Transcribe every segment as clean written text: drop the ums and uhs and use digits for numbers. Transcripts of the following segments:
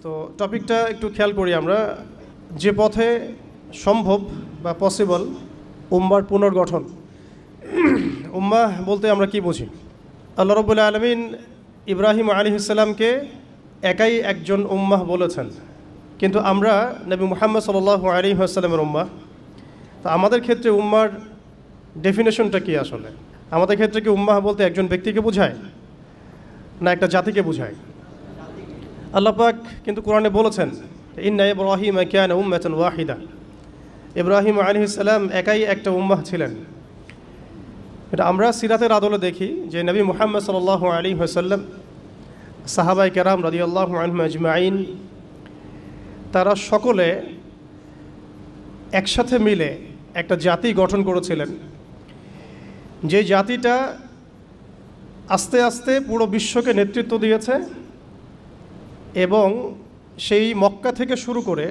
তো টপিকটা একটু খেয়াল করি আমরা, যে পথে সম্ভব বা পসিবল উম্মার পুনর্গঠন। উম্মাহ বলতে আমরা কি বুঝি? আল্লাহ রাব্বুল আলামিন ইব্রাহিম আলাইহিস সালামকে একাই একজন উম্মাহ বলেছেন, কিন্তু আমরা নবী মুহাম্মদ সাল্লাল্লাহু আলাইহি ওয়াসাল্লামের উম্মাহ। তো আমাদের ক্ষেত্রে উম্মার ডেফিনেশনটা কি আসলে? আমাদের ক্ষেত্রে কি উম্মাহ বলতে একজন ব্যক্তিকে বোঝায় না একটা জাতিকে বোঝায়? আল্লাহ পাক কিন্তু কোরআনে বলেছেন, ইন্না ইব্রাহিম কানা উম্মাতান ওয়াহিদা। ইব্রাহিম আলাইহিস সালাম একাই একটা উম্মাহ ছিলেন। এটা আমরা সিরাতের আদলে দেখি যে নবী মুহাম্মদ সাল্লাল্লাহু আলাইহি ওয়াসাল্লাম, সাহাবায়ে কেরাম রাদিয়াল্লাহু আনহুম আজমাইন, তারা সকলে একসাথে মিলে একটা জাতি গঠন করেছিলেন, যে জাতিটা আস্তে আস্তে পুরো বিশ্বকে নেতৃত্ব দিয়েছে এবং সেই মক্কা থেকে শুরু করে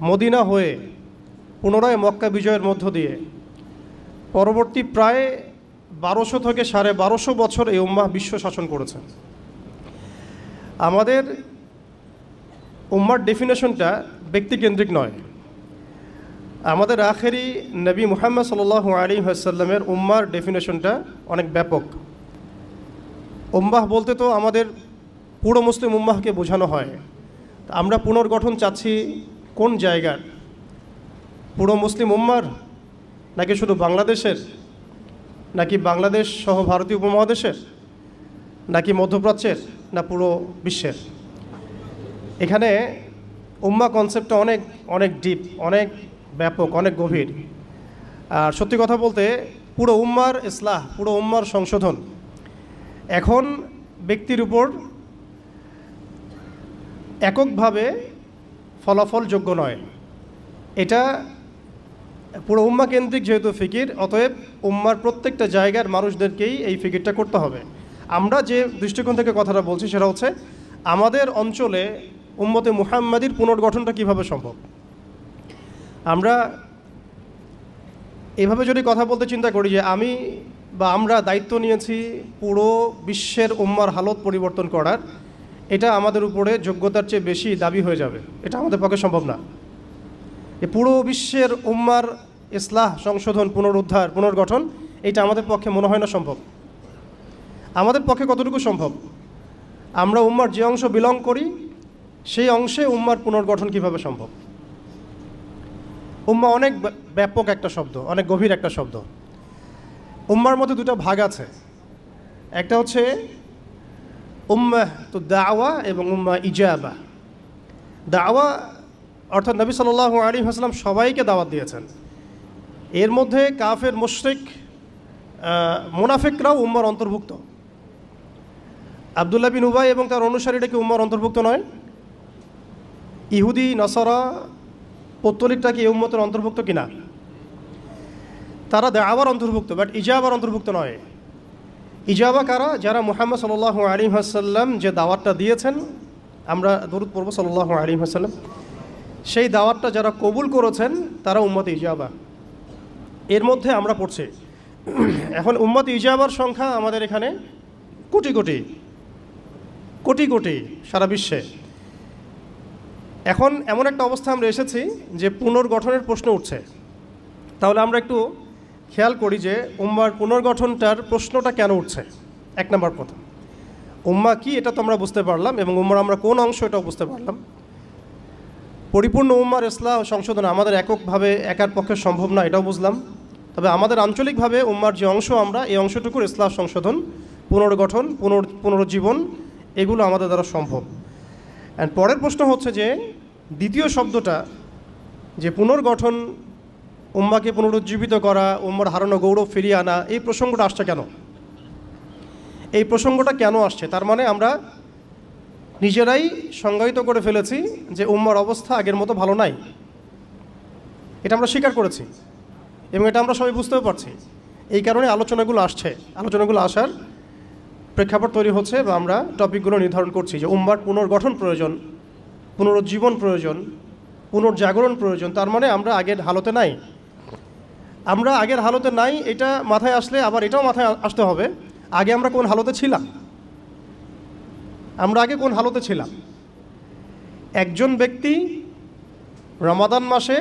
মদিনা হয়ে পুনরায় মক্কা বিজয়ের মধ্য দিয়ে পরবর্তী প্রায় 1200 থেকে 1250 বছর এই উম্মাহ বিশ্ব শাসন করেছে। আমাদের উম্মার ডেফিনেশনটা ব্যক্তিকেন্দ্রিক নয়। আমাদের আখেরি নবী মুহাম্মদ সাল্লাল্লাহু আলাইহি ওয়াসাল্লামের উম্মার ডেফিনেশনটা অনেক ব্যাপক। উম্মাহ বলতে তো আমাদের পুরো মুসলিম উম্মাহকে বোঝানো হয়। আমরা পুনর্গঠন চাচ্ছি কোন জায়গার? পুরো মুসলিম উম্মার, নাকি শুধু বাংলাদেশের, নাকি বাংলাদেশ সহ ভারতীয় উপমহাদেশের, নাকি মধ্যপ্রাচ্যের, না পুরো বিশ্বের? এখানে উম্মা কনসেপ্টটা অনেক অনেক ডিপ, অনেক ব্যাপক, অনেক গভীর। আর সত্যি কথা বলতে পুরো উম্মার ইসলাহ, পুরো উম্মার সংশোধন এখন ব্যক্তির উপর এককভাবে ফলাফলযোগ্য নয়। এটা পুরো উম্মা কেন্দ্রিক যেহেতু ফিকির, অতএব উম্মার প্রত্যেকটা জায়গার মানুষদেরকেই এই ফিকিরটা করতে হবে। আমরা যে দৃষ্টিকোণ থেকে কথাটা বলছি সেটা হচ্ছে আমাদের অঞ্চলে উম্মতে মুহাম্মাদির পুনর্গঠনটা কিভাবে সম্ভব। আমরা এভাবে যদি কথা বলতে চিন্তা করি যে আমি বা আমরা দায়িত্ব নিয়েছি পুরো বিশ্বের উম্মার হালত পরিবর্তন করার, এটা আমাদের উপরে যোগ্যতার চেয়ে বেশি দাবি হয়ে যাবে। এটা আমাদের পক্ষে সম্ভব না। এই পুরো বিশ্বের উম্মার ইসলাহ, সংশোধন, পুনরুদ্ধার, পুনর্গঠন, এটা আমাদের পক্ষে মনে হয় না সম্ভব। আমাদের পক্ষে কতটুকু সম্ভব? আমরা উম্মার যে অংশ বিলং করি সেই অংশে উম্মার পুনর্গঠন কিভাবে সম্ভব? উম্মা অনেক ব্যাপক একটা শব্দ, অনেক গভীর একটা শব্দ। উম্মার মধ্যে দুটো ভাগ আছে, একটা হচ্ছে উম্মাহ তো দাওয়া এবং উম্মা ইজাবা। দাওয়া অর্থাৎ নবী সাল্লাল্লাহু আলাইহি ওয়াসাল্লাম সবাইকে দাওয়াত দিয়েছেন। এর মধ্যে কাফের, মুশরিক, মুনাফিকরাও উম্মার অন্তর্ভুক্ত। আব্দুল্লাহ বিন উবাই এবং তার অনুসারীরা কি উম্মার অন্তর্ভুক্ত নয়? ইহুদি, নাসারা, পৌত্তলিকটা কি এই উম্মতের অন্তর্ভুক্ত কিনা? তারা দাওয়ার অন্তর্ভুক্ত, বাট ইজাবার অন্তর্ভুক্ত নয়। ইজাবা কারা? যারা মুহাম্মদ সাল্লাল্লাহু আলাইহি ওয়াসাল্লাম যে দাওয়াতটা দিয়েছেন, আমরা দরুদ পড়ব সাল্লাল্লাহু আলাইহি ওয়াসাল্লাম, সেই দাওয়াতটা যারা কবুল করেছেন তারা উম্মতে ইজাবা। এর মধ্যে আমরা পড়ছি। এখন উম্মতে ইজাবার সংখ্যা আমাদের এখানে কোটি কোটি কোটি কোটি সারা বিশ্বে। এখন এমন একটা অবস্থা আমরা এসেছি যে পুনর্গঠনের প্রশ্ন উঠছে। তাহলে আমরা একটু খেয়াল করি যে উম্মার পুনর্গঠনটার প্রশ্নটা কেন উঠছে। এক নম্বর কথা, উম্মা কি এটা তো আমরা বুঝতে পারলাম, এবং উম্মার আমরা কোন অংশ এটাও বুঝতে পারলাম। পরিপূর্ণ উম্মার ইসলাহ সংশোধন আমাদের এককভাবে একার পক্ষে সম্ভব না, এটাও বুঝলাম। তবে আমাদের আঞ্চলিকভাবে উম্মার যে অংশ, আমরা এই অংশটুকুর ইসলাহ সংশোধন, পুনর্গঠন, পুনরুজ্জীবন, এগুলো আমাদের দ্বারা সম্ভব। অ্যান্ড পরের প্রশ্ন হচ্ছে যে দ্বিতীয় শব্দটা, যে পুনর্গঠন, উম্মাকে পুনরুজ্জীবিত করা, উম্মার হারানো গৌরব ফিরিয়ে আনা, এই প্রসঙ্গটা আসছে কেন? এই প্রসঙ্গটা কেন আসছে? তার মানে আমরা নিজেরাই সংজ্ঞায়িত করে ফেলেছি যে উম্মার অবস্থা আগের মতো ভালো নাই। এটা আমরা স্বীকার করেছি এবং এটা আমরা সবাই বুঝতেও পারছি। এই কারণে আলোচনাগুলো আসছে। আলোচনাগুলো আসার প্রেক্ষাপট তৈরি হচ্ছে বা আমরা টপিকগুলো নির্ধারণ করছি যে উম্মার পুনর্গঠন প্রয়োজন, পুনরুজ্জীবন প্রয়োজন, পুনর্জাগরণ প্রয়োজন। তার মানে আমরা আগের হালতে নাই। আমরা আগের হালতে নাই, এটা মাথায় আসলে আবার এটাও মাথায় আসতে হবে আগে আমরা কোন হালতে ছিলাম। আমরা আগে কোন হালতে ছিলাম একজন ব্যক্তি রমাদান মাসে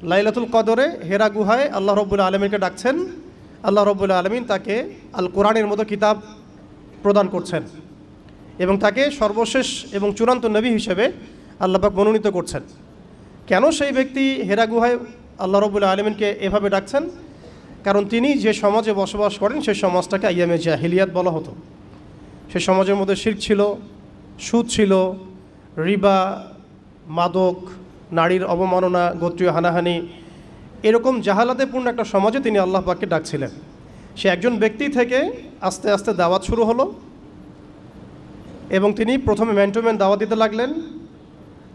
লাইলাতুল কদরে হেরা গুহায় আল্লাহ রব্বুল আলমিনকে ডাকছেন, আল্লাহ রব্বুল আলমিন তাকে আল কোরআনের মতো কিতাব প্রদান করছেন এবং তাকে সর্বশেষ এবং চূড়ান্ত নবী হিসেবে আল্লাহ পাক মনোনীত করছেন। কেন সেই ব্যক্তি হেরা গুহায় আল্লাহ রব্বুল আলমিনকে এভাবে ডাকছেন? কারণ তিনি যে সমাজে বসবাস করেন সেই সমাজটাকে আইয়ামে জাহিলিয়াত বলা হতো। সেই সমাজের মধ্যে শিরক ছিল, সুদ ছিল, রিবা, মাদক, নারীর অবমাননা, গোত্রীয় হানাহানি, এরকম জাহালাতেপূর্ণ একটা সমাজে তিনি আল্লাহ পাককে ডাকছিলেন। সে একজন ব্যক্তি থেকে আস্তে আস্তে দাওয়াত শুরু হলো এবং তিনি প্রথমে ম্যান টু ম্যান দাওয়াত দিতে লাগলেন।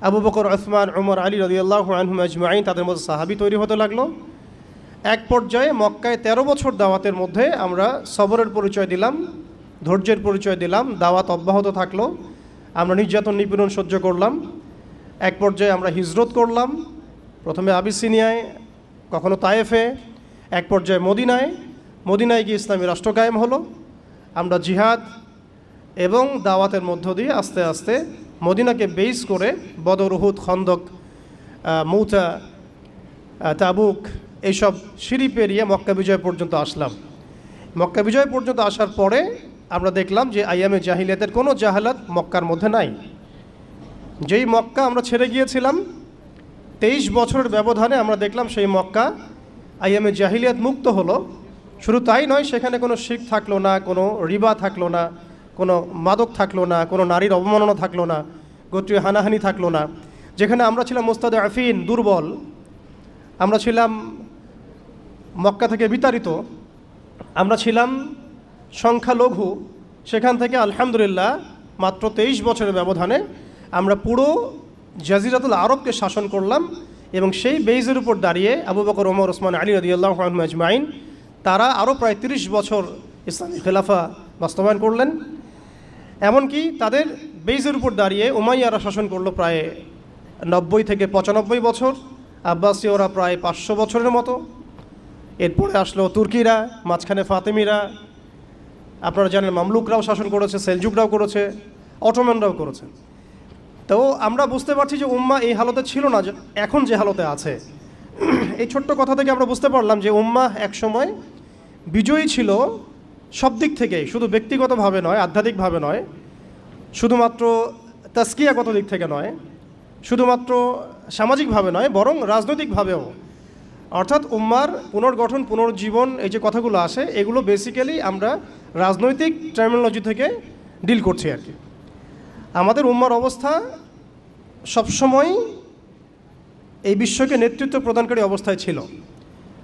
আবু বকর, উসমান, উমর, আলী রাদিয়াল্লাহু আনহুম আজমাইন, তাদের মধ্যে সাহাবী তৈরি হতে লাগলো। এক পর্যায়ে মক্কায় 13 বছর দাওয়াতের মধ্যে আমরা সবরের পরিচয় দিলাম, ধৈর্যের পরিচয় দিলাম, দাওয়াত অব্যাহত থাকলো, আমরা নির্যাতন নিপীড়ন সহ্য করলাম। এক পর্যায়ে আমরা হিজরত করলাম, প্রথমে আবিসিনিয়ায়, কখনো তায়েফে, এক পর্যায়ে মদিনায় গিয়ে ইসলামী রাষ্ট্র কায়েম হলো। আমরা জিহাদ এবং দাওয়াতের মধ্য দিয়ে আস্তে আস্তে মদিনাকে বেস করে বদর, উহুদ, খন্দক, মৌতা, তাবুক এইসব সিঁড়ি পেরিয়ে মক্কা বিজয় পর্যন্ত আসলাম। মক্কা বিজয় পর্যন্ত আসার পরে আমরা দেখলাম যে আইয়ামে জাহিলিয়াতের কোনো জাহালাত মক্কার মধ্যে নাই। যেই মক্কা আমরা ছেড়ে গিয়েছিলাম 23 বছরের ব্যবধানে আমরা দেখলাম সেই মক্কা আইয়ামে জাহিলিয়াত মুক্ত হলো। শুধু তাই নয়, সেখানে কোনো শিরক থাকলো না, কোনো রিবা থাকলো না, কোনো মাদক থাকলো না, কোনো নারীর অবমাননা থাকলো না, গোত্রীয় হানাহানি থাকলো না। যেখানে আমরা ছিলাম মুস্তাদআফিন, দুর্বল, আমরা ছিলাম মক্কা থেকে বিতাড়িত, আমরা ছিলাম সংখ্যালঘু, সেখান থেকে আলহামদুলিল্লাহ মাত্র 23 বছরের ব্যবধানে আমরা পুরো জাজিরাতুল আরবকে শাসন করলাম। এবং সেই বেইজের উপর দাঁড়িয়ে আবু বকর, ওমর, ওসমান, আলী রাদিয়াল্লাহু আনহুম আজমাইন তারা আরও প্রায় 30 বছর ইসলামী খেলাফা বাস্তবায়ন করলেন। এমনকি তাদের বেইজের উপর দাঁড়িয়ে উমাইয়ারা শাসন করলো প্রায় 90 থেকে 95 বছর, আব্বাসীয়রা প্রায় 500 বছরের মতো। এরপরে আসলো তুর্কিরা, মাঝখানে ফাতেমিরা, আপনারা জানেন মামলুকরাও শাসন করেছে, সেলজুকরাও করেছে, অটোম্যানরাও করেছে। তো আমরা বুঝতে পারছি যে উম্মাহ এই হালতে ছিল না এখন যে হালতে আছে। এই ছোট্ট কথা থেকে আমরা বুঝতে পারলাম যে উম্মাহ একসময় বিজয়ী ছিল সব দিক থেকেই, শুধু ব্যক্তিগতভাবে নয়, আধ্যাত্মিকভাবে নয়, শুধুমাত্র তাসকিয়াগত দিক থেকে নয়, শুধুমাত্র সামাজিকভাবে নয়, বরং রাজনৈতিকভাবেও। অর্থাৎ উম্মার পুনর্গঠন, পুনর্জীবন, এই যে কথাগুলো আসে, এগুলো বেসিক্যালি আমরা রাজনৈতিক টার্মিনোলজি থেকে ডিল করছি আর কি। আমাদের উম্মার অবস্থা সবসময় এই বিশ্বকে নেতৃত্ব প্রদানকারী অবস্থায় ছিল,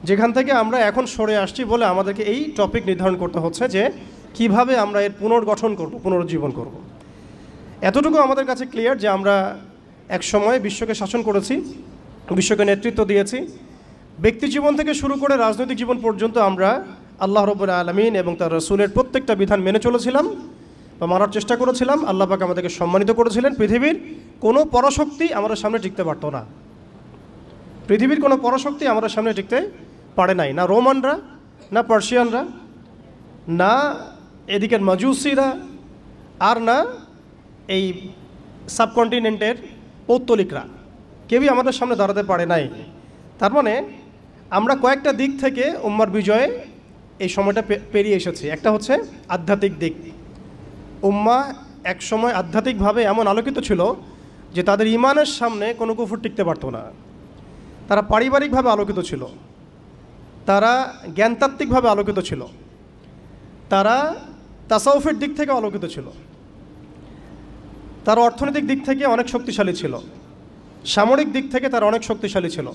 যেখান থেকে আমরা এখন সরে আসছি বলে আমাদেরকে এই টপিক নির্ধারণ করতে হচ্ছে যে কিভাবে আমরা এর পুনর্গঠন করব, পুনরুজ্জীবন করব। এতটুকু আমাদের কাছে ক্লিয়ার যে আমরা এক সময় বিশ্বকে শাসন করেছি, বিশ্বকে নেতৃত্ব দিয়েছি। ব্যক্তি জীবন থেকে শুরু করে রাজনৈতিক জীবন পর্যন্ত আমরা আল্লাহ রাব্বুল আলামিন এবং তার রাসূলের প্রত্যেকটা বিধান মেনে চলেছিলাম বা মানার চেষ্টা করেছিলাম। আল্লাহ পাক আমাদেরকে সম্মানিত করেছিলেন। পৃথিবীর কোনো পরাশক্তি আমাদের সামনে টিকতে পারত না, পৃথিবীর কোনো পরাশক্তি আমাদের সামনে টিকতে পারে নাই, না রোমানরা, না পার্সিয়ানরা, না এদিকের মাজুসিরা, আর না এই সাবকন্টিনেন্টের পৌত্তলিকরা, কেউই আমাদের সামনে দাঁড়াতে পারে নাই। তার মানে আমরা কয়েকটা দিক থেকে উম্মার বিজয়ে এই সময়টা পেরিয়ে এসেছি। একটা হচ্ছে আধ্যাত্মিক দিক। উম্মাহ এক সময় আধ্যাত্মিকভাবে এমন আলোকিত ছিল যে তাদের ঈমানের সামনে কোনো কুফর টিকতে পারত না। তারা পারিবারিকভাবে আলোকিত ছিল, তারা জ্ঞানতাত্ত্বিকভাবে আলোকিত ছিল, তারা তাসাউফের দিক থেকে আলোকিত ছিল, তারা অর্থনৈতিক দিক থেকে অনেক শক্তিশালী ছিল, সামরিক দিক থেকে তারা অনেক শক্তিশালী ছিল।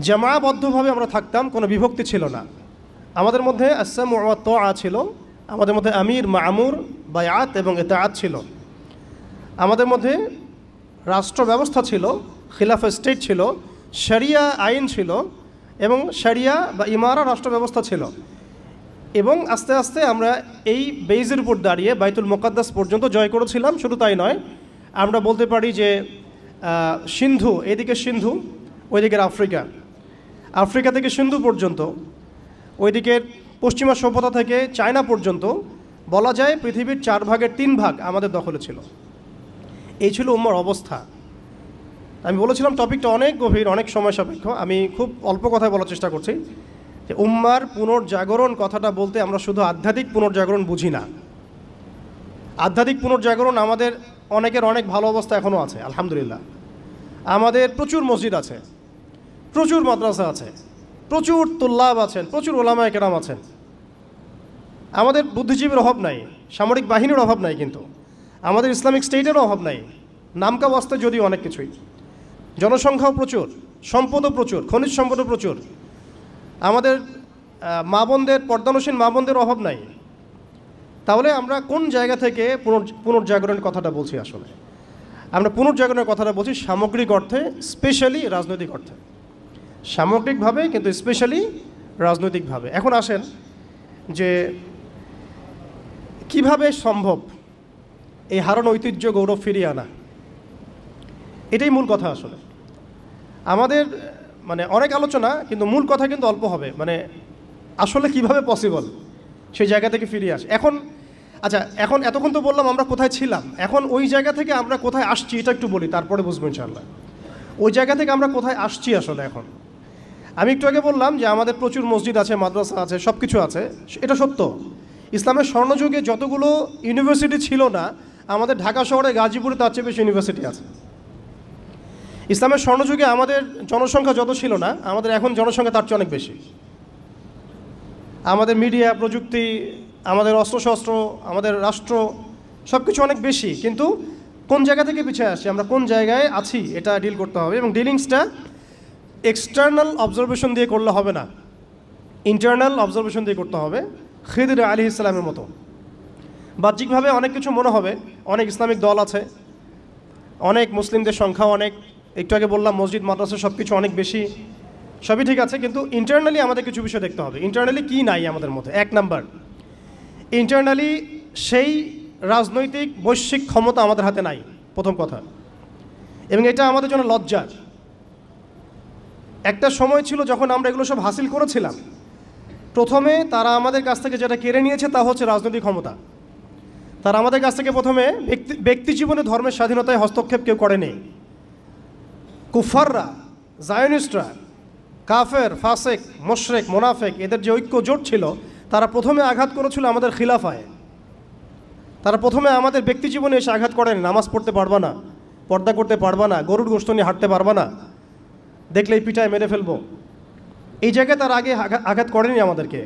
জামায়াবদ্ধভাবে আমরা থাকতাম, কোনো বিভক্তি ছিল না। আমাদের মধ্যে আসসামু ওয়া তাআ ছিল, আমাদের মধ্যে আমির, মামুর, বায়াত এবং ইতাআত ছিল। আমাদের মধ্যে রাষ্ট্র ব্যবস্থা ছিল, খিলাফা স্টেট ছিল, শরিয়া আইন ছিল এবং শরিয়া বা ইমারা রাষ্ট্র ব্যবস্থা ছিল। এবং আস্তে আস্তে আমরা এই বেইজের উপর দাঁড়িয়ে বাইতুল মুকাদ্দাস পর্যন্ত জয় করেছিলাম। শুধু তাই নয়, আমরা বলতে পারি যে সিন্ধু, এদিকে সিন্ধু, ওইদিকের আফ্রিকা থেকে সিন্ধু পর্যন্ত, ওইদিকের পশ্চিমা সভ্যতা থেকে চায়না পর্যন্ত বলা যায় পৃথিবীর 4 ভাগের 3 ভাগ আমাদের দখলে ছিল। এই ছিল উম্মার অবস্থা। আমি বলেছিলাম টপিকটা অনেক গভীর, অনেক সময় সাপেক্ষ। আমি খুব অল্প কথায় বলার চেষ্টা করছি যে উম্মার পুনর্জাগরণ কথাটা বলতে আমরা শুধু আধ্যাত্মিক পুনর্জাগরণ বুঝি না। আধ্যাত্মিক পুনর্জাগরণ আমাদের অনেকের অনেক ভালো অবস্থা এখনও আছে, আলহামদুলিল্লাহ। আমাদের প্রচুর মসজিদ আছে, প্রচুর মাদ্রাসা আছে, প্রচুর তুল্লাব আছেন, প্রচুর ওলামায়ে কেরাম আছেন। আমাদের বুদ্ধিজীবীর অভাব নাই, সামরিক বাহিনীর অভাব নাই, কিন্তু আমাদের ইসলামিক স্টেটেরও অভাব নাই। নামকা বাস্তে যদিও অনেক কিছুই, জনসংখ্যাও প্রচুর, সম্পদও প্রচুর, খনিজ সম্পদও প্রচুর। আমাদের মা বোনদের, পর্দানসীন মা বোনদের অভাব নাই। তাহলে আমরা কোন জায়গা থেকে পুনর্জাগরণের কথাটা বলছি? আসলে আমরা পুনর্জাগরণের কথাটা বলছি সামগ্রিক অর্থে, স্পেশালি রাজনৈতিক অর্থে। সামগ্রিকভাবে কিন্তু স্পেশালি রাজনৈতিকভাবে। এখন আসেন যে কিভাবে সম্ভব এই হারানো ঐতিহ্য গৌরব ফিরিয়ে আনা, এটাই মূল কথা। আসলে আমাদের অনেক আলোচনা, কিন্তু মূল কথা কিন্তু অল্প হবে। আসলে কিভাবে পসিবল সেই জায়গা থেকে ফিরিয়ে আসে। এখন এতক্ষণ তো বললাম আমরা কোথায় ছিলাম, এখন ওই জায়গা থেকে আমরা কোথায় আসছি এটা একটু বলি, তারপরে বুঝবো ইনশাআল্লাহ। ওই জায়গা থেকে আমরা কোথায় আসছি আসলে। এখন আমি একটু আগে বললাম যে আমাদের প্রচুর মসজিদ আছে, মাদ্রাসা আছে, সব কিছু আছে, এটা সত্য। ইসলামের স্বর্ণযুগে যতগুলো ইউনিভার্সিটি ছিল না, আমাদের ঢাকা শহরে, গাজীপুরে তার চেয়ে বেশি ইউনিভার্সিটি আছে। ইসলামের স্বর্ণযুগে আমাদের জনসংখ্যা যত ছিল না, আমাদের এখন জনসংখ্যা তার চেয়ে অনেক বেশি। আমাদের মিডিয়া, প্রযুক্তি, আমাদের অস্ত্রশস্ত্র, আমাদের রাষ্ট্র, সব কিছু অনেক বেশি। কিন্তু কোন জায়গা থেকে পিছিয়ে আসছি, আমরা কোন জায়গায় আছি, এটা ডিল করতে হবে। এবং ডিলিংসটা এক্সটার্নাল অবজারভেশন দিয়ে করলে হবে না, ইন্টারনাল অবজারভেশন দিয়ে করতে হবে। খিদির আলাইহিস সালামের মতো বাহ্যিকভাবে অনেক কিছু মনে হবে, অনেক ইসলামিক দল আছে, অনেক মুসলিমদের সংখ্যা অনেক, একটু আগে বললাম মসজিদ মাদ্রাসা সব কিছু অনেক বেশি, সবই ঠিক আছে। কিন্তু ইন্টারনালি আমাদের কিছু বিষয় দেখতে হবে। ইন্টারনালি কি নাই আমাদের মধ্যে? এক নাম্বার, ইন্টারনালি সেই রাজনৈতিক বৈশ্বিক ক্ষমতা আমাদের হাতে নাই, প্রথম কথা। এবং এটা আমাদের জন্য লজ্জার। একটা সময় ছিল যখন আমরা এগুলো সব হাসিল করেছিলাম, প্রথমে তারা আমাদের কাছ থেকে যেটা কেড়ে নিয়েছে তা হচ্ছে রাজনৈতিক ক্ষমতা। তারা আমাদের কাছ থেকে প্রথমে ব্যক্তি জীবনে ধর্মের স্বাধীনতায় হস্তক্ষেপ কেউ করেনি। কুফাররা, জায়নিস্টরা, কাফের, ফাসেক, মোশরেক, মোনাফেক, এদের যে ঐক্য জোট ছিল, তারা প্রথমে আঘাত করেছিল আমাদের খিলাফায়। তারা প্রথমে আমাদের ব্যক্তি জীবনে এসে আঘাত করেন, নামাজ পড়তে পারবা না, পর্দা করতে পারবা না, গরুর গোশত নিয়ে হাঁটতে পারবা না, দেখলেই পিঠায় মেরে ফেলবো, এই জায়গায় তারা আগে আঘাত করেনি আমাদেরকে।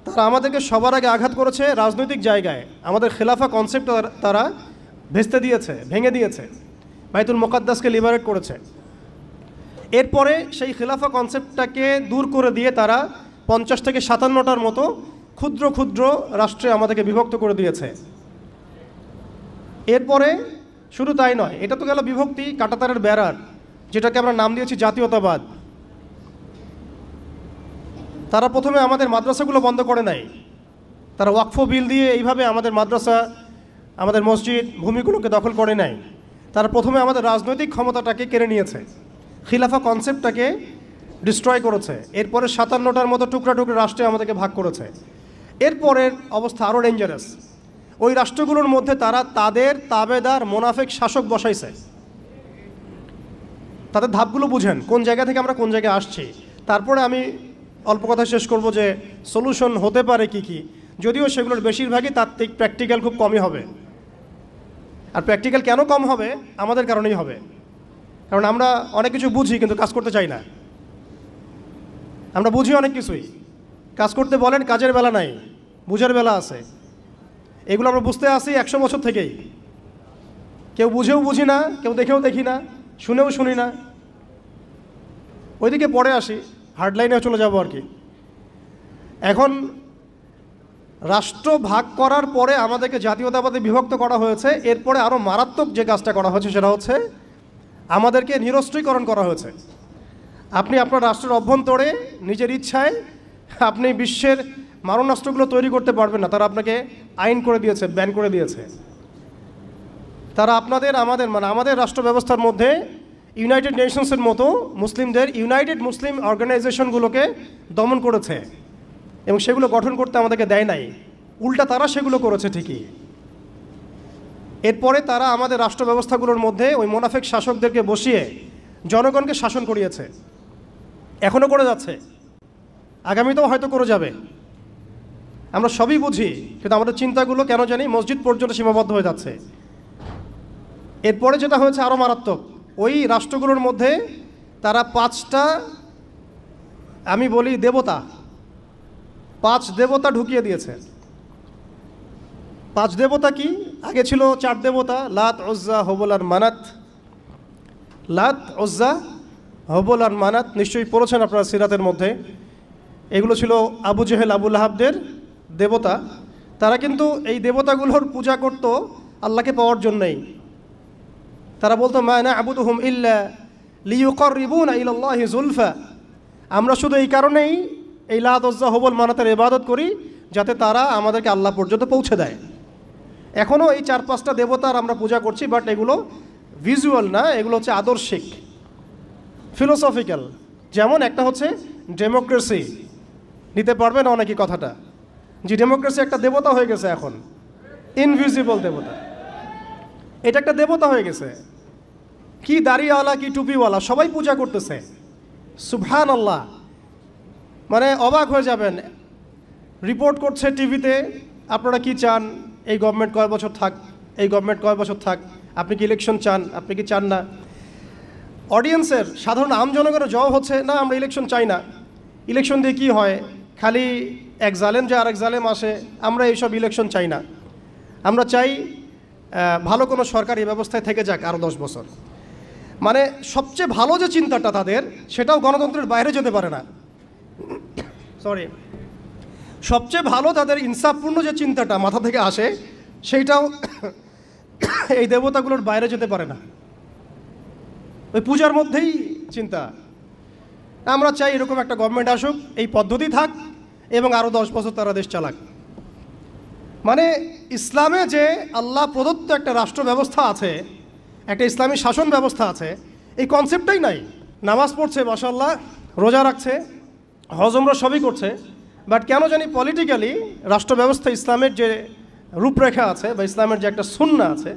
তারা আমাদেরকে সবার আগে আঘাত করেছে রাজনৈতিক জায়গায়। আমাদের খেলাফা কনসেপ্ট তারা ভেস্তে দিয়েছে, ভেঙে দিয়েছে, বাইতুল মুকাদ্দাসকে লিবারেট করেছে। এরপরে সেই খেলাফা কনসেপ্টটাকে দূর করে দিয়ে তারা 50 থেকে 57টার মতো ক্ষুদ্র ক্ষুদ্র রাষ্ট্রে আমাদেরকে বিভক্ত করে দিয়েছে। এরপরে শুধু তাই নয়, এটা তো গেল বিভক্তি, কাঁটাতারের বেড়ার, যেটাকে আমরা নাম দিয়েছি জাতীয়তাবাদ। তারা প্রথমে আমাদের মাদ্রাসাগুলো বন্ধ করে নাই, তারা ওয়াকফ বিল দিয়ে এইভাবে আমাদের মাদ্রাসা, আমাদের মসজিদ, ভূমিগুলোকে দখল করে নাই। তারা প্রথমে আমাদের রাজনৈতিক ক্ষমতাটাকে কেড়ে নিয়েছে, খিলাফা কনসেপ্টটাকে ডিস্ট্রয় করেছে। এরপরে 57টার মতো টুকরা টুকরা রাষ্ট্রে আমাদেরকে ভাগ করেছে। এরপরের অবস্থা আরও ডেঞ্জারাস। ওই রাষ্ট্রগুলোর মধ্যে তারা তাদের তাবেদার মোনাফেক শাসক বসাইছে। তাদের ধাপগুলো বুঝেন, কোন জায়গা থেকে আমরা কোন জায়গায় আসছি। তারপরে আমি অল্প কথা শেষ করব যে সলিউশন হতে পারে কি কি, যদিও সেগুলোর বেশিরভাগই তাত্ত্বিক, প্র্যাকটিক্যাল খুব কমই হবে। আর প্র্যাকটিক্যাল কেন কম হবে? আমাদের কারণেই হবে। কারণ আমরা অনেক কিছু বুঝি কিন্তু কাজ করতে চাই না। আমরা বুঝি অনেক কিছুই, কাজ করতে বলেন কাজের বেলা নাই, বুঝার বেলা আছে। এগুলো আমরা বুঝতে আসি 100 বছর থেকেই। কেউ বুঝেও বুঝি না, কেউ দেখেও দেখি না, শুনেও শুনি না। ওইদিকে পরে আসি, হার্ডলাইনে চলে যাব আর কি। এখন রাষ্ট্র ভাগ করার পরে আমাদেরকে জাতীয়তাবাদে বিভক্ত করা হয়েছে। এরপরে আরও মারাত্মক যে কাজটা করা হয়েছে সেটা হচ্ছে আমাদেরকে নিরস্ত্রীকরণ করা হয়েছে। আপনি আপনার রাষ্ট্রের অভ্যন্তরে নিজের ইচ্ছায় আপনি বিশ্বের মারণাস্ত্রগুলো তৈরি করতে পারবেন না। তারা আপনাকে আইন করে দিয়েছে, ব্যান করে দিয়েছে। তারা আমাদের রাষ্ট্র ব্যবস্থার মধ্যে ইউনাইটেড নেশনসের মতো মুসলিমদের ইউনাইটেড মুসলিম অর্গানাইজেশনগুলোকে দমন করেছে এবং সেগুলো গঠন করতে আমাদেরকে দেয় নাই। উল্টা তারা সেগুলো করেছে ঠিকই। এরপরে তারা আমাদের রাষ্ট্র ব্যবস্থাগুলোর মধ্যে ওই মোনাফেক শাসকদেরকে বসিয়ে জনগণকে শাসন করিয়েছে, এখনও করে যাচ্ছে, আগামীতেও হয়তো করে যাবে। আমরা সবই বুঝি, কিন্তু আমাদের চিন্তাগুলো কেন জানি মসজিদ পর্যন্ত সীমাবদ্ধ হয়ে যাচ্ছে। এরপরে যেটা হয়েছে আরও মারাত্মক, ওই রাষ্ট্রগুলোর মধ্যে তারা 5টা আমি বলি দেবতা, 5 দেবতা ঢুকিয়ে দিয়েছে। 5 দেবতা কি? আগে ছিল 4 দেবতা, লাত, উজ্জা, হবল আর মানাত। লাত, উজ্জা, হবল আর মানাত নিশ্চয়ই পড়েছেন আপনারা সিরাতের মধ্যে। এগুলো ছিল আবু জেহেল, আবু লাহাবদের দেবতা। তারা কিন্তু এই দেবতাগুলোর পূজা করত আল্লাহকে পাওয়ার জন্যই। তারা বলতো মা না'বুদুহুম ইল্লা লিয়ুকাররিবুনা ইলাল্লাহি যুলফা, আমরা শুধু এই কারণেই এই লাত, উজ্জা, হবল, মানাতের ইবাদত করি যাতে তারা আমাদেরকে আল্লাহ পর্যন্ত পৌঁছে দেয়। এখনও এই 4-5টা দেবতার আমরা পূজা করছি, বাট এগুলো ভিজুয়াল না, এগুলো হচ্ছে আদর্শিক, ফিলোসফিক্যাল। যেমন একটা হচ্ছে ডেমোক্রেসি, নিতে পারবে না অনেকই কথাটা, যে ডেমোক্রেসি একটা দেবতা হয়ে গেছে এখন, ইনভিজিবল দেবতা। এটা একটা দেবতা হয়ে গেছে, কি দাড়িওয়ালা কি টুপিওয়ালা সবাই পূজা করতেছে। সুবহানাল্লাহ, মানে অবাক হয়ে যাবেন। রিপোর্ট করছে টিভিতে, আপনারা কি চান, এই গভর্নমেন্ট কয় বছর থাক, এই গভর্নমেন্ট কয় বছর থাক, আপনি কি ইলেকশন চান, আপনি কি চান না। অডিয়েন্সের সাধারণ আম জনগণের জবাব হচ্ছে না, আমরা ইলেকশন চাই না। ইলেকশন দিয়ে কী হয়, খালি এক জালেম যে আরেক জালেম আসে, আমরা এইসব ইলেকশন চাই না। আমরা চাই ভালো কোনো সরকারি ব্যবস্থায় থেকে যাক আরও 10 বছর। মানে সবচেয়ে ভালো যে চিন্তাটা তাদের, সেটাও গণতন্ত্রের বাইরে যেতে পারে না। সরি, সবচেয়ে ভালো তাদের ইনসাফপূর্ণ যে চিন্তাটা মাথা থেকে আসে, সেইটাও এই দেবতাগুলোর বাইরে যেতে পারে না, ওই পূজার মধ্যেই চিন্তা। আমরা চাই এরকম একটা গভর্নমেন্ট আসুক, এই পদ্ধতি থাক এবং আরও 10 বছর তারা দেশ চালাক। মানে ইসলামে যে আল্লাহ প্রদত্ত একটা রাষ্ট্র ব্যবস্থা আছে, একটা ইসলামী শাসন ব্যবস্থা আছে, এই কনসেপ্টটাই নাই। নামাজ পড়ছে মাশাআল্লাহ, রোজা রাখছে, হজ উমরা সবই করছে, বাট কেন জানি পলিটিক্যালি রাষ্ট্র ব্যবস্থা ইসলামের যে রূপরেখা আছে বা ইসলামের যে একটা সুন্নাহ আছে,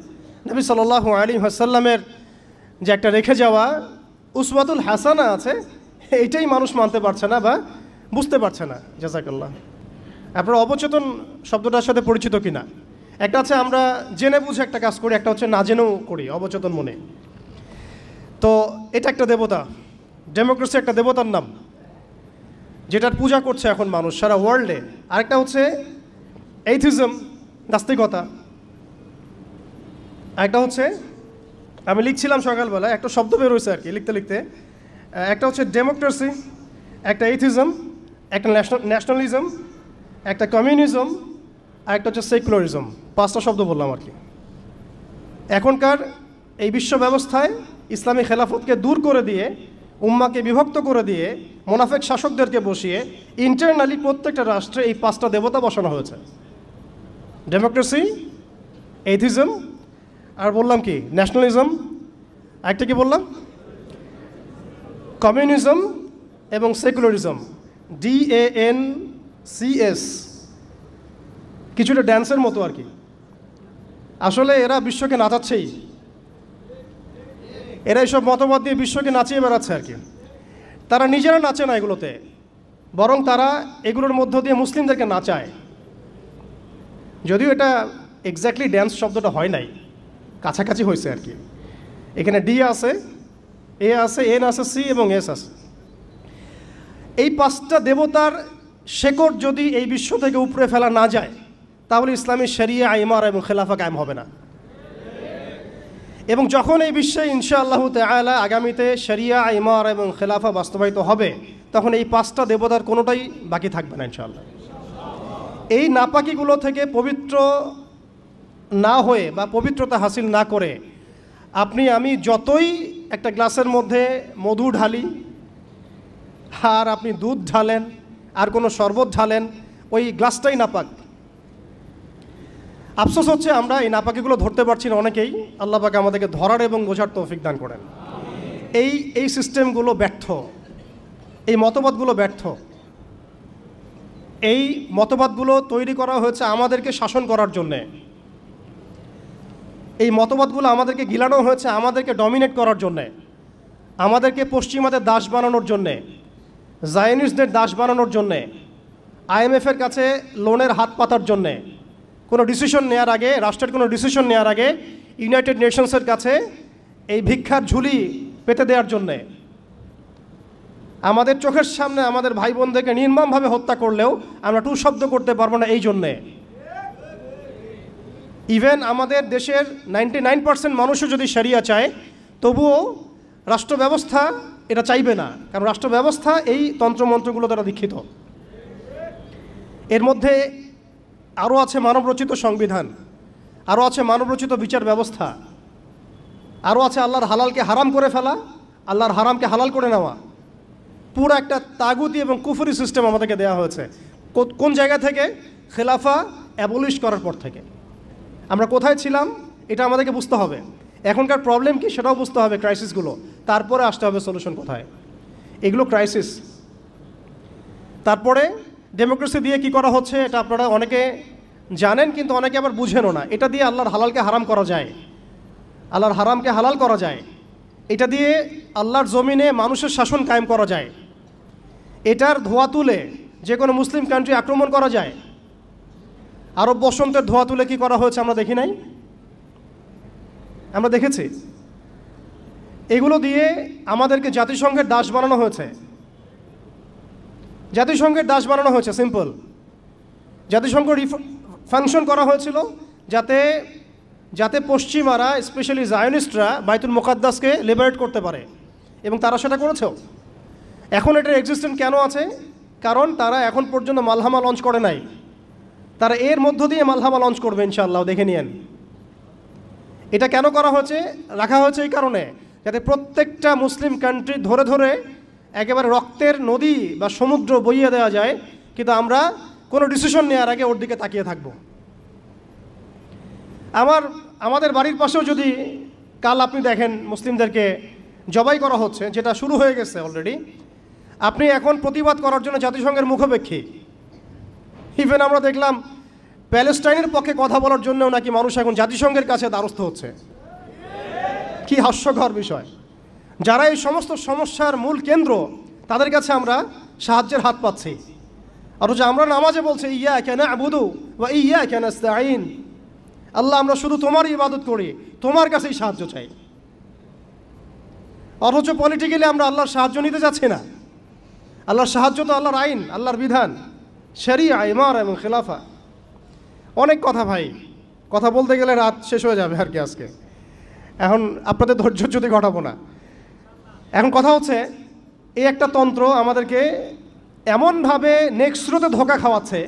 নবী সাল্লাল্লাহু আলাইহি ওয়াসাল্লামের যে একটা রেখে যাওয়া উসওয়াতুল হাসানা আছে, এইটাই মানুষ মানতে পারছে না বা বুঝতে পারছে না। জাযাকাল্লাহ। আপনারা অবচেতন শব্দটার সাথে পরিচিত কিনা? একটা আছে আমরা জেনে বুঝে একটা কাজ করি, একটা হচ্ছে না জেনেও করি, অবচেতন মনে। তো এটা একটা দেবতা, ডেমোক্রেসি একটা দেবতার নাম, যেটার পূজা করছে এখন মানুষ সারা ওয়ার্ল্ডে। আরেকটা হচ্ছে এইথিজম, নাস্তিকতা। আরেকটা হচ্ছে, আমি লিখছিলাম সকালবেলা, একটা শব্দ বের হয়েছে আর কি লিখতে লিখতে। একটা হচ্ছে ডেমোক্রেসি, একটা এইথিজম, একটা ন্যাশনালিজম, একটা কমিউনিজম, আর একটা হচ্ছে সেকুলারিজম। 5টা শব্দ বললাম আর কি। এখনকার এই বিশ্ব ব্যবস্থায় ইসলামী খেলাফতকে দূর করে দিয়ে, উম্মাকে বিভক্ত করে দিয়ে, মোনাফেক শাসকদেরকে বসিয়ে ইন্টারনালি প্রত্যেকটা রাষ্ট্রে এই 5টা দেবতা বসানো হয়েছে। ডেমোক্রেসি, এইথিজম, আর বললাম কি ন্যাশনালিজম, একটা কি বললাম, কমিউনিজম এবং সেকুলারিজম। DANCS, কিছুটা ড্যান্সের মতো আর কি। আসলে এরা বিশ্বকে নাচাচ্ছেই, এরা এইসব মতবাদ দিয়ে বিশ্বকে নাচিয়ে বেড়াচ্ছে আর কি। তারা নিজেরা নাচে না এগুলোতে, বরং তারা এগুলোর মধ্য দিয়ে মুসলিমদেরকে নাচায়। যদিও এটা এক্স্যাক্টলি ড্যান্স শব্দটা হয় নাই, কাছাকাছি হয়েছে আর কি। এখানে D আছে, A আছে, N আছে, C এবং S আছে। এই 5টা দেবতার শেকড় যদি এই বিশ্ব থেকে উপড়ে ফেলা না যায়, তাহলে ইসলামী শরিয়া, ইমারা এবং খেলাফা কায়েম হবে না। এবং যখন এই বিশ্বে ইনশাআল্লাহু তাআলা আগামীতে শরিয়া, ইমারা এবং খেলাফা বাস্তবায়িত হবে, তখন এই 5টা দেবতার কোনোটাই বাকি থাকবে না ইনশাআল্লাহ। এই নাপাকিগুলো থেকে পবিত্র না হয়ে বা পবিত্রতা হাসিল না করে আপনি আমি যতই একটা গ্লাসের মধ্যে মধু ঢালি, আর আপনি দুধ ঢালেন, আর কোনো শরবত ঢালেন, ওই গ্লাসটাই নাপাক। আফসোস হচ্ছে আমরা এই নাপাকিগুলো ধরতে পারছি না অনেকেই। আল্লাহ পাক আমাদেরকে ধরার এবং বোঝার তৌফিক দান করেন। এই সিস্টেমগুলো ব্যর্থ, এই মতবাদগুলো ব্যর্থ। এই মতবাদগুলো তৈরি করা হয়েছে আমাদেরকে শাসন করার জন্যে। এই মতবাদগুলো আমাদেরকে গিলানো হয়েছে আমাদেরকে ডমিনেট করার জন্যে, আমাদেরকে পশ্চিমাদের দাস বানানোর জন্যে, জায়নিস্টদের দাস বানানোর জন্যে, IMF-এর কাছে লোনের হাত পাতার জন্যে, কোনো ডিসিশন নেওয়ার আগে, রাষ্ট্রের কোনো ডিসিশন নেওয়ার আগে ইউনাইটেড নেশনসের কাছে এই ভিক্ষার ঝুলি পেতে দেওয়ার জন্যে, আমাদের চোখের সামনে আমাদের ভাই বোনদেরকে নির্মমভাবে হত্যা করলেও আমরা টু শব্দ করতে পারবো না এই জন্যে। ইভেন আমাদের দেশের 99% মানুষও যদি শরিয়া চায়, তবুও রাষ্ট্র ব্যবস্থা এটা চাইবে না, কারণ রাষ্ট্র ব্যবস্থা এই তন্ত্রমন্ত্রগুলো দ্বারা দীক্ষিত। এর মধ্যে আরও আছে মানবরচিত সংবিধান, আরও আছে মানবরচিত বিচার ব্যবস্থা, আরও আছে আল্লাহর হালালকে হারাম করে ফেলা, আল্লাহর হারামকে হালাল করে নেওয়া। পুরো একটা তাগুতি এবং কুফরি সিস্টেম আমাদেরকে দেওয়া হয়েছে। কোন জায়গা থেকে? খেলাফা অ্যাবলিশ করার পর থেকে। আমরা কোথায় ছিলাম এটা আমাদেরকে বুঝতে হবে, এখনকার প্রবলেম কি সেটাও বুঝতে হবে, ক্রাইসিসগুলো, তারপরে আসতে হবে সলিউশন কোথায়। এগুলো ক্রাইসিস। তারপরে ডেমোক্রেসি দিয়ে কি করা হচ্ছে এটা আপনারা অনেকে জানেন, কিন্তু অনেকে আবার বুঝেনও না। এটা দিয়ে আল্লাহর হালালকে হারাম করা যায়, আল্লাহর হারামকে হালাল করা যায়। এটা দিয়ে আল্লাহর জমিনে মানুষের শাসন কায়েম করা যায়। এটার ধোয়া তুলে যে কোনো মুসলিম কান্ট্রি আক্রমণ করা যায়। আরব বসন্তের ধোয়া তুলে কি করা হয়েছে আমরা দেখি নাই? আমরা দেখেছি। এগুলো দিয়ে আমাদেরকে জাতিসংঘের দাস বানানো হয়েছে, জাতিসংঘের দাস বানানো হয়েছে। সিম্পল, জাতিসংঘ ফাংশন করা হয়েছিল যাতে যাতে পশ্চিমারা, স্পেশালি জায়নিস্টরা বাইতুল মুকাদ্দাসকে লিবারেট করতে পারে, এবং তারা সেটা করেছেও। এখন এটার এক্সিস্টেন্স কেন আছে? কারণ তারা এখন পর্যন্ত মালহামা লঞ্চ করে নাই, তারা এর মধ্য দিয়ে মালহামা লঞ্চ করবে ইনশাআল্লাহ, দেখে নিয়েন। এটা কেন করা হয়েছে, রাখা হয়েছে এই কারণে, যাতে প্রত্যেকটা মুসলিম কান্ট্রি ধরে ধরে একেবারে রক্তের নদী বা সমুদ্র বইয়ে দেওয়া যায়, কিন্তু আমরা কোনো ডিসিশন নেওয়ার আগে ওর দিকে তাকিয়ে থাকব। আমাদের বাড়ির পাশেও যদি কাল আপনি দেখেন মুসলিমদেরকে জবাই করা হচ্ছে, যেটা শুরু হয়ে গেছে অলরেডি, আপনি এখন প্রতিবাদ করার জন্য জাতিসংঘের মুখোপেক্ষী। ইভেন আমরা দেখলাম প্যালেস্টাইনের পক্ষে কথা বলার জন্যও নাকি মানুষ এখন জাতিসংঘের কাছে দ্বারস্থ হচ্ছে। কি হাস্যকর বিষয়! যারা এই সমস্ত সমস্যার মূল কেন্দ্র, তাদের কাছে আমরা সাহায্যের হাত পাচ্ছি। অথচ আমরা নামাজে বলছি ইয়াকা না'বুদু ওয়া ইয়াকা নাস্তাঈন, আল্লাহ আমরা শুধু তোমারই ইবাদত করি, তোমার কাছেই সাহায্য চাই। অথচ পলিটিক্যালি আমরা আল্লাহর সাহায্য নিতে যাচ্ছি না। আল্লাহর সাহায্য তো আল্লাহর আইন, আল্লাহর বিধান, শরিয়া, ইমারা এবং খেলাফা। অনেক কথা ভাই, কথা বলতে গেলে রাত শেষ হয়ে যাবে আর কি আজকে। এখন আপনাদের ধৈর্য যদি ঘটাবো না। এখন কথা হচ্ছে, এই একটা তন্ত্র আমাদেরকে এমনভাবে নেক্সট স্রোতে ধোঁকা খাওয়াচ্ছে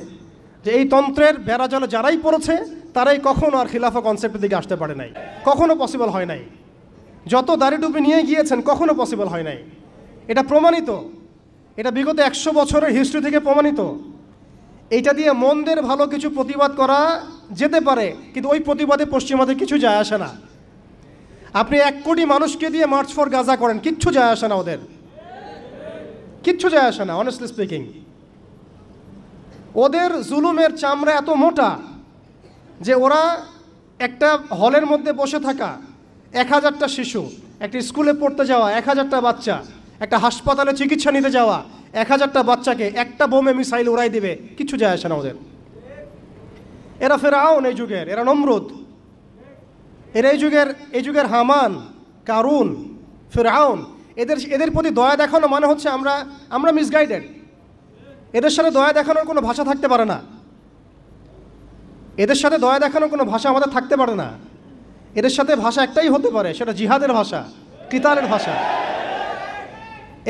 যে এই তন্ত্রের বেড়াজালে যারাই পড়েছে তারাই কখনো আর খিলাফা কনসেপ্টের দিকে আসতে পারে নাই, কখনো পসিবল হয় নাই। যত দাড়ি টুপি নিয়ে গিয়েছেন কখনো পসিবল হয় নাই। এটা প্রমাণিত, এটা বিগত 100 বছরের হিস্ট্রি থেকে প্রমাণিত। এইটা দিয়ে মন্দের ভালো কিছু প্রতিবাদ করা যেতে পারে, কিন্তু ওই প্রতিবাদে পশ্চিমাদের কিছু যায় আসে না। আপনি 1 কোটি মানুষকে দিয়ে মার্চ ফর গাজা করেন, কিচ্ছু যায় আসে না, ওদের কিচ্ছু যায় আসে না। অনেস্টলি স্পিকিং, ওদের জুলুমের চামড়া এত মোটা যে ওরা একটা হলের মধ্যে বসে থাকা 1000টা শিশু, একটা স্কুলে পড়তে যাওয়া 1000টা বাচ্চা, একটা হাসপাতালে চিকিৎসা নিতে যাওয়া 1000টা বাচ্চাকে একটা বোমে মিসাইল উড়াই দিবে, কিচ্ছু যায় আসে না ওদের। এরা ফেরাউন এই যুগের, এরা নমরুদ, এরা এই যুগের হামান, কারুন, ফেরাউন। এদের প্রতি দয়া দেখানো মানে হচ্ছে আমরা মিসগাইডেড। এদের সাথে দয়া দেখানোর কোনো ভাষা থাকতে পারে না, এদের সাথে দয়া দেখানোর কোনো ভাষা আমাদের থাকতে পারে না। এদের সাথে ভাষা একটাই হতে পারে, সেটা জিহাদের ভাষা, কিতালের ভাষা।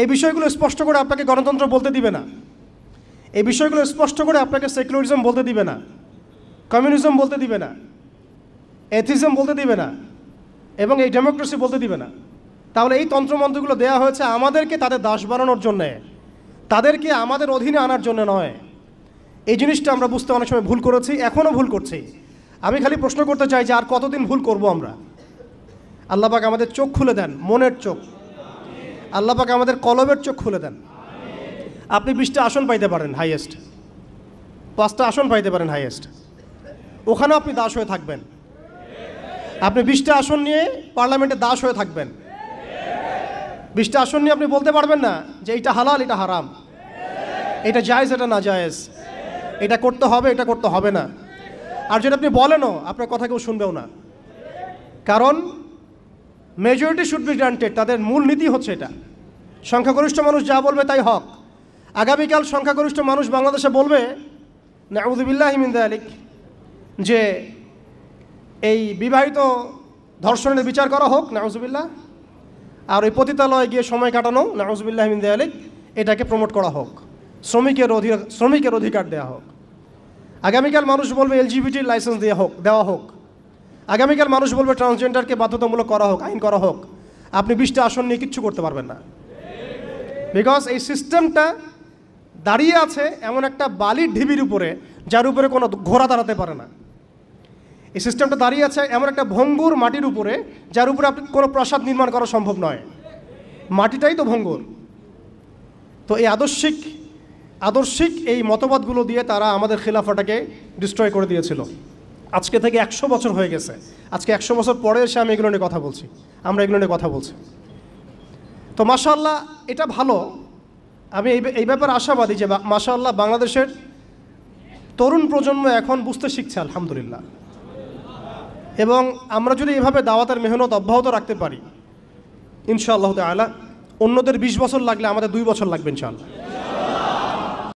এই বিষয়গুলো স্পষ্ট করে আপনাকে গণতন্ত্র বলতে দিবে না, এই বিষয়গুলো স্পষ্ট করে আপনাকে সেকুলারিজম বলতে দিবে না, কমিউনিজম বলতে দিবে না, এথিজম বলতে দিবে না, এবং এই ডেমোক্রেসি বলতে দিবে না। তাহলে এই তন্ত্রমন্ত্রগুলো দেওয়া হয়েছে আমাদেরকে তাদের দাস বানানোর জন্যে, তাদেরকে আমাদের অধীনে আনার জন্য নয়। এই জিনিসটা আমরা বুঝতে অনেক সময় ভুল করেছি, এখনও ভুল করছি। আমি খালি প্রশ্ন করতে চাই যে আর কতদিন ভুল করব আমরা? আল্লাহ পাক আমাদের চোখ খুলে দেন, মনের চোখ। আল্লাহ পাক আমাদের কলবের চোখ খুলে দেন। আপনি 20টা আসন পাইতে পারেন হাইয়েস্ট, 5টা আসন পাইতে পারেন হাইয়েস্ট, ওখানেও আপনি দাস হয়ে থাকবেন। আপনি 20টা আসন নিয়ে পার্লামেন্টে দাস হয়ে থাকবেন। 20টা আসন নিয়ে আপনি বলতে পারবেন না যে এটা হালাল, এটা হারাম, এটা জায়েজ, এটা না জায়েজ, এটা করতে হবে, এটা করতে হবে না। আর যদি আপনি বলেনও, আপনার কথা কেউ শুনবেও না, কারণ মেজরিটি শুড বি গ্রান্টেড। তাদের মূল নীতি হচ্ছে এটা, সংখ্যাগরিষ্ঠ মানুষ যা বলবে তাই হক। আগামীকাল সংখ্যাগরিষ্ঠ মানুষ বাংলাদেশে বলবে নাউযুবিল্লাহি মিন যালিক, যে এই বিবাহিত ধর্ষণের বিচার করা হোক, নাউযুবিল্লাহ, আর ওই পতিতালয়ে গিয়ে সময় কাটানো, নাউযুবিল্লাহি মিন যালিক, এটাকে প্রমোট করা হোক, শ্রমিকের অধিকার দেওয়া হোক। আগামীকাল মানুষ বলবে এলজিবিটির লাইসেন্স দেওয়া হোক। আগামীকাল মানুষ বলবে ট্রান্সজেন্ডারকে বাধ্যতামূলক করা হোক, আইন করা হোক। আপনি 20টা আসন নিয়ে কিচ্ছু করতে পারবেন না, বিকজ এই সিস্টেমটা দাঁড়িয়ে আছে এমন একটা বালির ঢিবির উপরে, যার উপরে কোনো ঘোড়া দাঁড়াতে পারে না। এই সিস্টেমটা দাঁড়িয়ে আছে এমন একটা ভঙ্গুর মাটির উপরে, যার উপরে আপনি কোনো প্রাসাদ নির্মাণ করা সম্ভব নয়। মাটিটাই তো ভঙ্গুর। তো এই আদর্শিক এই মতবাদগুলো দিয়ে তারা আমাদের খিলাফাটাকে ডিস্ট্রয় করে দিয়েছিল। আজকে থেকে 100 বছর হয়ে গেছে। আজকে 100 বছর পরে এসে আমি এগুলো নিয়ে কথা বলছি, আমরা এগুলো নিয়ে কথা বলছি। তো মাশাআল্লাহ, এটা ভালো। আমি এই ব্যাপারে আশাবাদী যে মাশাআল্লাহ বাংলাদেশের তরুণ প্রজন্ম এখন বুঝতে শিখছে, আলহামদুলিল্লাহ। এবং আমরা যদি এভাবে দাওয়াতের মেহনত অব্যাহত রাখতে পারি, ইনশাআল্লাহ তাআলা অন্যদের 20 বছর লাগলে আমাদের 2 বছর লাগবে ইনশাআল্লাহ।